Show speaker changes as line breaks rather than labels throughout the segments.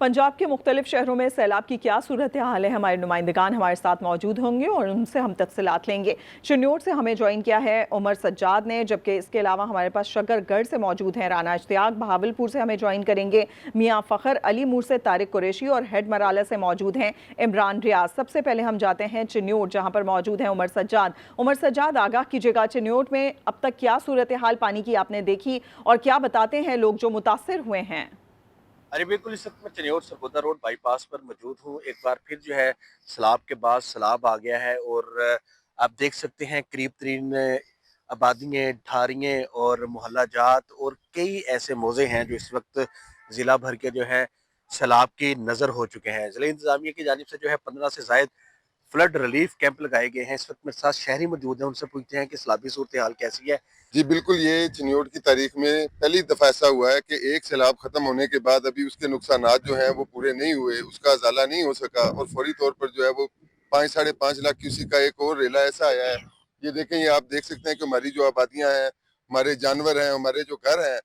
पंजाब के मुख्तलिफ शहरों में सैलाब की क्या सूरत हाल है। हमारे नुमाइंदगान हमारे साथ मौजूद होंगे और उनसे हम तफसीलात लेंगे। चिन्नौर से हमें ज्वाइन किया है उमर सज्जाद ने, जबकि इसके अलावा हमारे पास शकरगढ़ से मौजूद हैं राना इश्तियाक। बहावलपुर से हमें ज्वाइन करेंगे मियाँ फ़खर, अलीपुर से तारिक कुरैशी और हेड मराला से मौजूद हैं इमरान रियाज। सबसे पहले हम जाते हैं चिन्नौर, जहाँ पर मौजूद हैं उमर सज्जाद। उमर सज्जाद, आगाह कीजिएगा, चिन्नौर में अब तक क्या सूरत हाल पानी की आपने देखी और क्या बताते हैं लोग जो मुतासर हुए हैं?
अरे बिल्कुल, इस वक्त मैं चिन्नौर सरगोदा रोड बाईपास पर मौजूद हूँ। एक बार फिर जो है सैलाब के बाद सैलाब आ गया है और आप देख सकते हैं करीब तरीन आबादियाँ, ढारियाँ और मोहल्ला जात और कई ऐसे मौज़े हैं जो इस वक्त ज़िला भर के जो है सैलाब की नज़र हो चुके हैं। ज़िला इंतज़ामिया की जानिब से जो है 15 से ज़ायद फ्लड रिलीफ कैंप लगाए गए हैं। इस वक्त मेरे साथ शहरी मौजूद हैं, उनसे पूछते हैं कि सैलाबी सूरत हाल कैसी है।
जी बिल्कुल, ये चिन्नौर की तारीख में पहली दफ़ा ऐसा हुआ है कि एक सैलाब खत्म होने के बाद अभी उसके नुकसानात जो हैं वो पूरे नहीं हुए, उसका अज़ाला नहीं हो सका और फौरी तौर पर जो है वो 5 साढ़े 5 लाख क्यूसेक का एक और रेला ऐसा आया है। ये देखें, ये आप देख सकते हैं कि हमारी जो आबादियाँ हैं, हमारे जानवर हैं, हमारे जो घर हैं,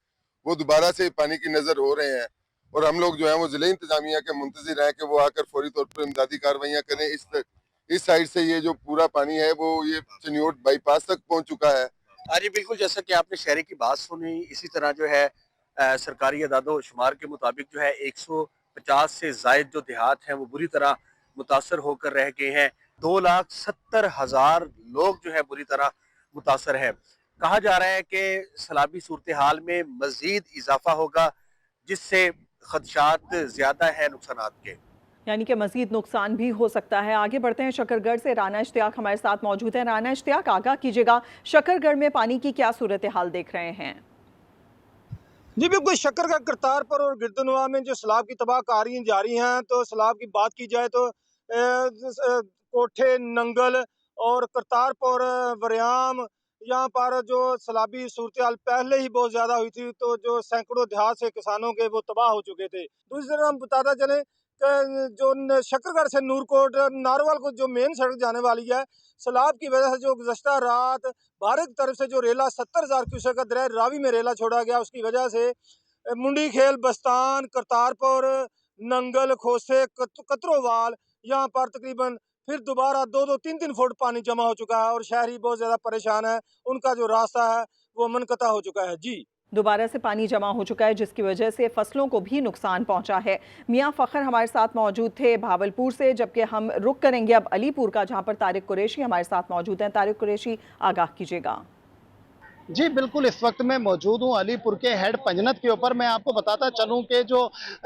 वो दोबारा से पानी की नज़र हो रहे हैं और हम लोग जो है वो ज़िला इंतज़ामिया के मुंतज़िर हैं कि वो आकर फौरी तौर पर इमदादी कार्रवाइयाँ करें। इस साइड से ये जो पूरा पानी है वो ये चिन्नौर बाईपास तक पहुँच चुका है।
अरे बिल्कुल, जैसा कि आपने शहरी की बात सुनी, इसी तरह जो है सरकारी अदादो शुमार के मुताबिक जो है 150 से ज़ायद जो देहात हैं वो बुरी तरह मुतासर होकर रह गए हैं। 2,70,000 लोग जो है बुरी तरह मुतासर हैं। कहा जा रहा है कि सैलाबी सूरत हाल में मजीद इजाफा होगा, जिससे खदशात ज़्यादा है नुकसानात के।
यानी कि मजीद नुकसान भी हो सकता है। आगे बढ़ते हैं, शकरगढ़ से राना इश्तियाक हमारे साथ मौजूद हैं। राना इश्तियाक, आगाह कीजिएगा, शकरगढ़ में पानी की क्या सूरत हाल देख रहे हैं?
जी बिल्कुल, शकरगढ़, करतारपुर और गिरदनवा में जो सैलाब की तबाहकारियाँ जारी हैं, तो सैलाब की बात की जाए तो कोठे, नंगल और करतारपुर, वरयाम, यहाँ पर जो सैलाबी सूरत हाल पहले ही बहुत ज़्यादा हुई थी, तो जो सैकड़ों देहात से किसानों के वो तबाह हो चुके थे। दूसरी तरफ हम बताते चलें कि जो शकरगढ़ से नूरकोट, नारवल को जो मेन सड़क जाने वाली है, सैलाब की वजह से जो गुज़श्ता रात भारत की तरफ से जो रेला 70,000 क्यूसेक का दरिया रावी में रेला छोड़ा गया, उसकी वजह से मुंडी खेल, बस्तान, करतारपुर, नंगल, खोसे, कतरोवाल, यहाँ पर तकरीबन फिर दोबारा 2-2, 3-3 फुट पानी जमा हो चुका है और शहरी बहुत ज़्यादा परेशान है। उनका जो रास्ता है वो मुनक़ता हो चुका है। जी।
दोबारा से पानी जमा हो चुका है, जिसकी वजह से फसलों को भी नुकसान पहुंचा है। मियाँ फ़खर हमारे साथ मौजूद थे भावलपुर से, जबकि हम रुक करेंगे अब अलीपुर का, जहां पर तारिक कुरैशी हमारे साथ मौजूद हैं। तारिक कुरैशी, आगाह कीजिएगा।
जी बिल्कुल, इस वक्त मैं मौजूद हूँ अलीपुर के हेड पंजनत के ऊपर। मैं आपको बताता चलूँ कि जो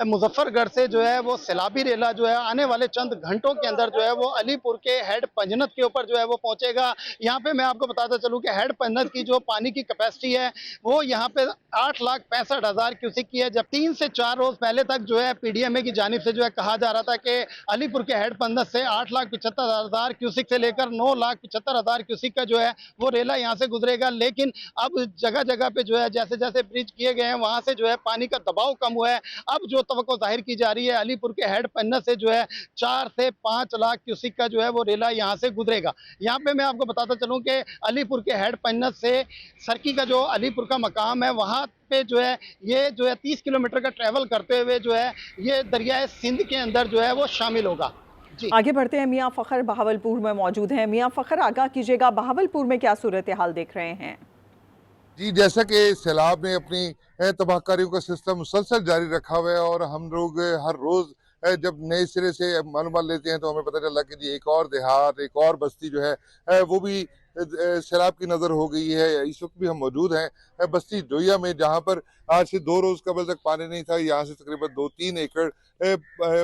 मुजफ्फरगढ़ से जो है वो सैलाबी रेला जो है आने वाले चंद घंटों के अंदर जो है वो अलीपुर के हेड पंजनत के ऊपर जो है वो पहुंचेगा। यहाँ पे मैं आपको बताता चलूँ कि हेड पंजनत की जो पानी की कैपेसिटी है वो यहाँ पे 8,65,000 क्यूसेक की है। जब 3 से 4 रोज पहले तक जो है पीडीएमए की जानिब से जो है कहा जा रहा था कि अलीपुर के हेड पंजनत से 8,75,000 क्यूसेक से लेकर 9,75,000 क्यूसेक का जो है वो रेला यहाँ से गुजरेगा। लेकिन अब जगह जगह पे जो है जैसे जैसे ब्रिज किए गए हैं वहां से जो है पानी का दबाव कम हुआ है। अब जो तवक्को जाहिर की जा रही है अलीपुर के हेड पंजनत से जो है 4 से 5 लाख क्यूसेक का जो है वो रेला यहाँ से गुजरेगा। यहाँ पे मैं आपको बताता चलूँ कि अलीपुर के हेड पंजनत से सरकी का जो अलीपुर का मकाम है वहाँ पे जो है ये जो है 30 किलोमीटर का ट्रैवल करते हुए जो है ये दरियाए सिंध के अंदर जो है वो शामिल होगा। जी
आगे बढ़ते हैं, मियाँ फ़खर बहावलपुर में मौजूद हैं। मियाँ फ़खर, आगाह कीजिएगा, बहावलपुर में क्या सूरत हाल देख रहे हैं?
जी, जैसा कि सैलाब ने अपनी तबाहकारियों का सिस्टम मुसलसल जारी रखा हुआ है और हम लोग हर रोज़ जब नए सिरे से मालूमात लेते हैं तो हमें पता चला कि जी एक और देहात, एक और बस्ती जो है वो भी सैलाब की नज़र हो गई है। इस वक्त भी हम मौजूद हैं बस्ती डोइया में, जहाँ पर आज से 2 रोज़ कबल तक पानी नहीं था। यहाँ से तकरीबन 2-3 एकड़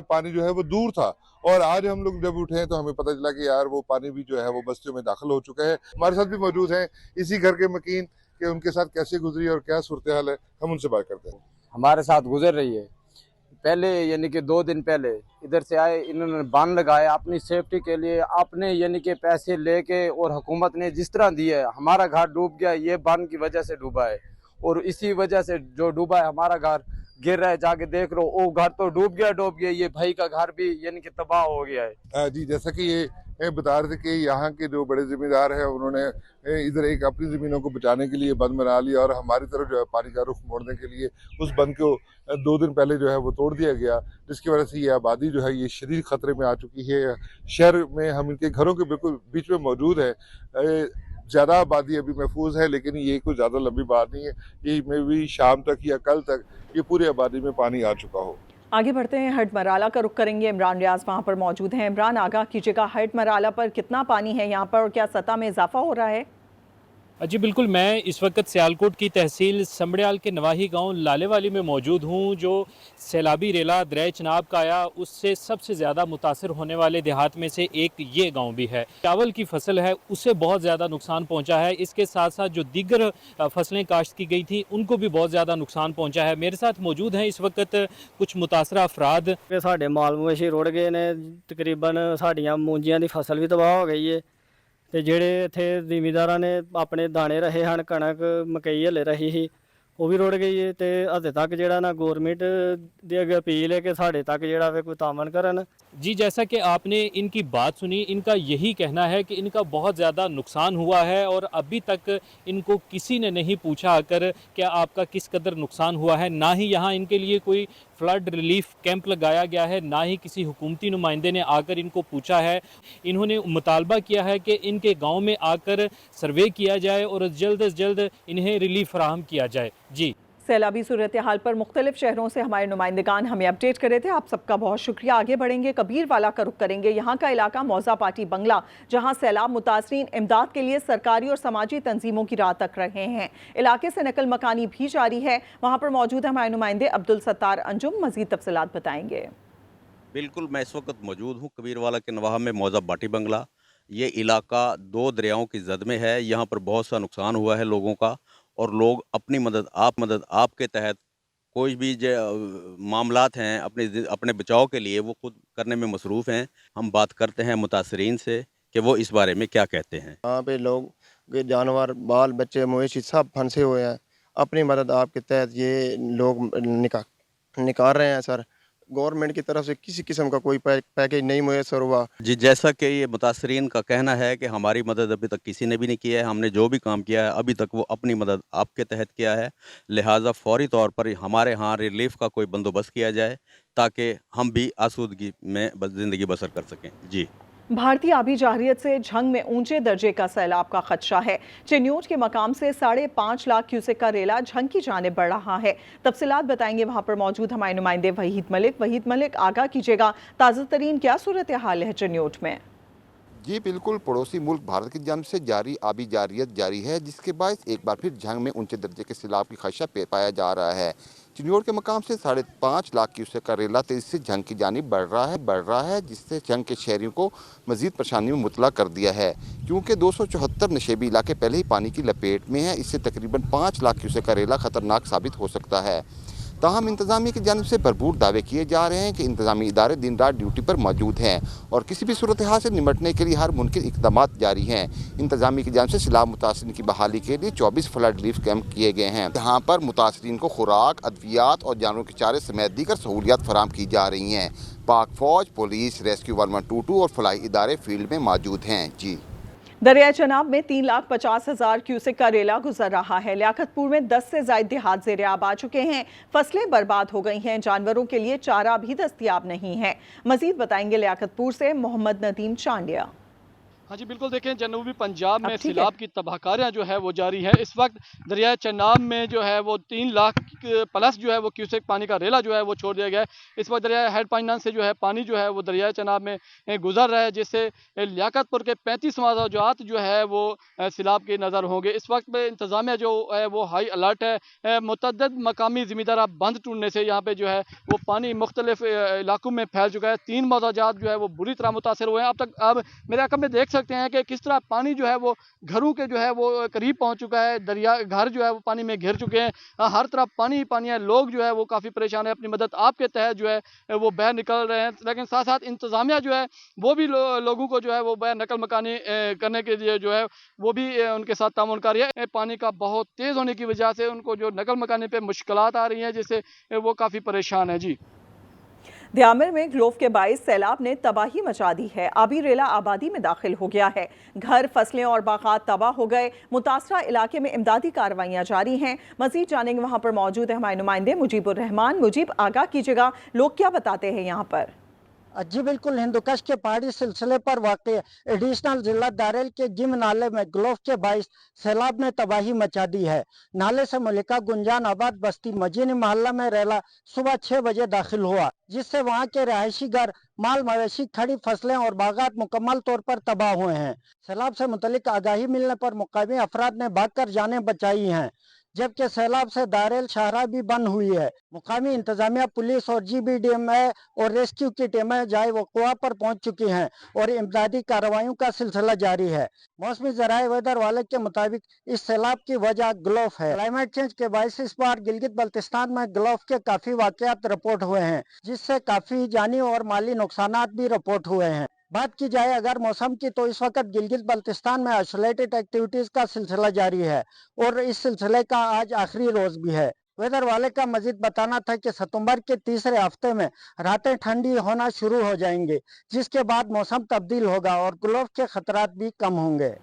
पानी जो है वो दूर था और आज हम लोग जब उठे तो हमें पता चला कि यार वो पानी भी जो है वो बस्तियों में दाखिल हो चुका है। हमारे साथ भी मौजूद हैं इसी घर के मकीन कि उनके साथ कैसे गुजरी और क्या सूरत हाल है, हम उनसे बात करते हैं।
हमारे साथ गुजर रही है। पहले यानी कि 2 दिन पहले इधर से आए, इन्होंने बांध लगाया अपनी सेफ्टी के लिए, आपने यानी कि पैसे लेके और हुकूमत ने जिस तरह दिए है। हमारा घर डूब गया, ये बांध की वजह से डूबा है और इसी वजह से जो डूबा है हमारा घर गिर रहा है। जाके देख लो, वो घर तो डूब गया, ये भाई का घर भी यानी कि तबाह हो गया है।
जी, जैसा कि ये बता रहे थे कि यहाँ के जो बड़े जिम्मेदार हैं उन्होंने इधर एक अपनी ज़मीनों को बचाने के लिए बंद बना लिया और हमारी तरफ जो है पानी का रुख मोड़ने के लिए उस बंद को 2 दिन पहले जो है वो तोड़ दिया गया, जिसकी वजह से ये आबादी जो है ये शदीद ख़तरे में आ चुकी है। शहर में हम इनके घरों के बिल्कुल बीच में मौजूद है। ज़्यादा आबादी अभी महफूज है, लेकिन ये कोई ज़्यादा लंबी बात नहीं है। ये में भी शाम तक या कल तक ये पूरी आबादी में पानी आ चुका हो।
आगे बढ़ते हैं, हट मराला का रुख करेंगे। इमरान रियाज वहां पर मौजूद हैं। इमरान, आगाह कीजिएगा, हट मराला पर कितना पानी है यहाँ पर और क्या सतह में इजाफा हो रहा है?
जी बिल्कुल, मैं इस वक्त सियालकोट की तहसील समड़ियाल के नवाही गांव लालेवाली में मौजूद हूं, जो सैलाबी रेला दरिया चनाब का आया उससे सबसे ज़्यादा मुतासर होने वाले देहात में से एक ये गांव भी है। चावल की फसल है उससे बहुत ज़्यादा नुकसान पहुंचा है। इसके साथ साथ जो दीगर फसलें काश्त की गई थी उनको भी बहुत ज़्यादा नुकसान पहुँचा है। मेरे साथ मौजूद हैं इस वक्त कुछ मुतासरा अफराद।
साढ़े माल मवेशी रुड़ गए ने, तकरीबन साड़ियाँ मूंजियां की फसल भी तबाह हो गई है। ਤੇ ਜਿਹੜੇ ਇੱਥੇ ਜ਼ਿਮੀਂਦਾਰਾਂ ਨੇ ਆਪਣੇ ਦਾਣੇ ਰਹੇ ਹਨ, ਕਣਕ ਮਕਈ ਹਲੇ ਰਹੀ ਸੀ, ਉਹ ਵੀ ਰੁੜ ਗਈ ਹੈ। ਤੇ ਹਜੇ ਤੱਕ ਜਿਹੜਾ ਨਾ ਗੌਰਮੈਂਟ ਦੀ ਅੱਗੇ ਅਪੀਲ ਹੈ ਕਿ ਸਾਡੇ ਤੱਕ ਜਿਹੜਾ ਵੇ ਕੋਈ ਤਾਮਨ ਕਰਨ।
जी, जैसा कि आपने इनकी बात सुनी, इनका यही कहना है कि इनका बहुत ज़्यादा नुकसान हुआ है और अभी तक इनको किसी ने नहीं पूछा आकर क्या आपका किस कदर नुकसान हुआ है। ना ही यहाँ इनके लिए कोई फ्लड रिलीफ कैंप लगाया गया है, ना ही किसी हुकूमती नुमाइंदे ने आकर इनको पूछा है। इन्होंने मुतालबा किया है कि इनके गाँव में आकर सर्वे किया जाए और जल्द से जल्द इन्हें रिलीफ फराहम किया जाए। जी,
सैलाबी सूरत हाल पर मुख्तलिफ शहरों से हमारे नुमाइंदगान हमें अपडेट कर रहे थे। आप सबका बहुत शुक्रिया। आगे बढ़ेंगे, कबीर वाला का रुख करेंगे। यहाँ का इलाका मौजा पार्टी बंगला, जहाँ सैलाब मुतासरीन इमदाद के लिए सरकारी और समाजी तंजीमों की राह तक रहे हैं। इलाके से नकल मकानी भी जारी है। वहाँ पर मौजूद है हमारे नुमाइंदे अब्दुल सत्तार अंजुम, मजीद तफसीलात बताएंगे।
बिल्कुल, मैं इस वक्त मौजूद हूँ कबीरवाला के नवाह में मौजा बाटी बंगला। ये इलाका 2 दरियाओं की जद में है। यहाँ पर बहुत सा नुकसान हुआ है लोगों का और लोग अपनी मदद आप के तहत कोई भी मामलात हैं अपने बचाव के लिए वो खुद करने में मसरूफ़ हैं। हम बात करते हैं मुतासरीन से कि वो इस बारे में क्या कहते हैं।
यहाँ पे लोग जानवर बाल बच्चे मवेशी सब फंसे हुए हैं। अपनी मदद आपके तहत ये लोग निकाल रहे हैं सर। गवर्नमेंट की तरफ से किसी किस्म का कोई पैकेज नहीं मुयसर हुआ।
जी, जैसा कि ये मुतासरीन का कहना है कि हमारी मदद अभी तक किसी ने भी नहीं किया है। हमने जो भी काम किया है अभी तक वो अपनी मदद आपके तहत किया है। लिहाजा फौरी तौर पर हमारे यहाँ रिलीफ का कोई बंदोबस्त किया जाए ताकि हम भी आसूदगी में ज़िंदगी बसर कर सकें। जी,
भारतीय आबी जाहिरियत से झंग में ऊंचे दर्जे का सैलाब का खदशा है। चिन्योट के मकाम से 5.5 लाख क्यूसेक का रेला झंग की जानिब बढ़ रहा है। तफसीलात बताएंगे वहां पर मौजूद हमारे नुमाइंदे वहीद मलिक। वहीद मलिक, आगाह कीजिएगा, ताज़ा तरीन क्या सूरत हाल है चिन्योट में?
जी बिल्कुल, पड़ोसी मुल्क भारत की जानिब से जारी आबी जारियत जारी है, जिसके बायस एक बार फिर झंग में ऊंचे दर्जे के सैलाब की खदशा पाया जा रहा है। चिन्योट के मकाम से 5.5 लाख क्यूसेक का रेला तेजी से झंग की जानिब बढ़ रहा है, जिससे झंग के शहरियों को मजीद परेशानी में मुतला कर दिया है। क्योंकि 274 नशेबी इलाके पहले ही पानी की लपेट में है, इससे तकरीबन 5 लाख क्यूसेक का रेला खतरनाक साबित हो सकता है। ताहम इंतजामिया की जानिब से भरपूर दावे किए जा रहे हैं कि इंतजामी इदारे दिन रात ड्यूटी पर मौजूद हैं और किसी भी सूरत हाल से निपटने के लिए हर मुमकिन इक़दाम जारी हैं। इंतजामी की जानिब से सैलाब मुतासरीन की बहाली के लिए 24 फ्लड रिलीफ कैंप किए गए हैं, जहाँ पर मुतासरीन को खुराक, अद्वियात और जानवरों के चारे समेत दीगर सहूलियात फराम की जा रही हैं। पाक फौज, पुलिस, रेस्क्यू 1122 और फलाही इदारे फील्ड में मौजूद हैं। जी,
दरिया चनाब में 3,50,000 क्यूसेक का रेला गुजर रहा है। लियाकतपुर में 10 से ज़ायद देहात ज़ेरे आब आ चुके हैं। फसलें बर्बाद हो गई हैं। जानवरों के लिए चारा भी दस्तयाब नहीं है। मजीद बताएंगे लियाकतपुर से मोहम्मद नदीम चांडिया।
हाँ जी बिल्कुल, देखें जनूबी पंजाब में सैलाब की तबाहकारियाँ जो है वो जारी है। इस वक्त दरिया चनाब में जो है वो 3 लाख प्लस जो है वो क्यूसेक पानी का रेला जो है वो छोड़ दिया गया है। इस वक्त दरिया हेड पाइनान से जो है पानी जो है वो दरिया चनाब में गुजर रहा है, जिससे लियाकतपुर के 35 मवाजात जो है वो सैलाब के नज़र होंगे। इस वक्त में इंतज़ामिया जो है वो हाई अलर्ट है। मुतअद्दिद मकामी ज़मींदारा बंद टूटने से यहाँ पर जो है वो पानी मुख्तलिफ इलाकों में फैल चुका है। 3 मवाजात जो है वो बुरी तरह मुतासर हुए हैं। अब मेरे अकब में देख सकते हैं कि किस तरह पानी जो है वो घरों के जो है वो करीब पहुंच चुका है। दरिया घर जो है वो पानी में घिर चुके हैं। हर तरफ पानी ही पानी है। लोग जो है वो काफ़ी परेशान है। अपनी मदद आपके तहत जो है वो बाहर निकल रहे हैं, लेकिन साथ साथ इंतज़ामिया जो है वो भी लोगों को जो है वो बाहर नकल मकानी करने के लिए जो है वो भी उनके साथ तामुन कर रही है। पानी का बहुत तेज़ होने की वजह से उनको जो नकल मकानी पे मुश्किलात आ रही हैं, जिससे वो काफ़ी परेशान है। जी,
ध्यामिर में ग्लोव के बाइस सैलाब ने तबाही मचा दी है। आबी रेला आबादी में दाखिल हो गया है। घर, फसलें और बागात तबाह हो गए। मुतासरा इलाके में इमदादी कार्रवाइयां जारी हैं। मजीद जानेंगे, वहां पर मौजूद है हमारे नुमाइंदे मुजीबुर रहमान। मुजीब, आगाह कीजिएगा, लोग क्या बताते हैं यहाँ पर?
जी बिल्कुल, हिंदुकश के पहाड़ी सिलसिले पर वाक़ एडिशनल जिला दारेल के गिम नाले में ग्लोव के बाइस सैलाब ने तबाही मचा दी है। नाले से मलिका गुंजान आबाद बस्ती मजीनी मोहल्ला में रेला सुबह 6 बजे दाखिल हुआ, जिससे वहां के रहायशी घर, माल मवेशी, खड़ी फसलें और बागात मुकम्मल तौर पर तबाह हुए हैं। सैलाब से मुतलिक आगाही मिलने पर मुकामी अफराद ने भागकर जानें बचाई हैं, जबकि सैलाब से दारेल शाहरा भी बंद हुई है। मुकामी इंतजामिया, पुलिस और GBDMA और रेस्क्यू की टीमें जाए वक़ुआ पर पहुंच चुकी हैं और इमदादी कार्रवाइयों का सिलसिला जारी है। मौसमी ज़राए वेदर वाले के मुताबिक इस सैलाब की वजह ग्लोव है। क्लाइमेट चेंज के बायस इस बार गिलगित बल्तिस्तान में ग्लोव के काफ़ी वाक़यात रिपोर्ट हुए हैं, जिससे काफ़ी जानी और माली नुकसानात भी रिपोर्ट हुए हैं। बात की जाए अगर मौसम की, तो इस वक्त गिलगित बल्तिस्तान में आइसोलेटेड एक्टिविटीज़ का सिलसिला जारी है और इस सिलसिले का आज आखिरी रोज़ भी है। वेदर वाले का मजीद बताना था कि सितंबर के तीसरे हफ्ते में रातें ठंडी होना शुरू हो जाएंगे, जिसके बाद मौसम तब्दील होगा और ग्लोव के खतरात भी कम होंगे।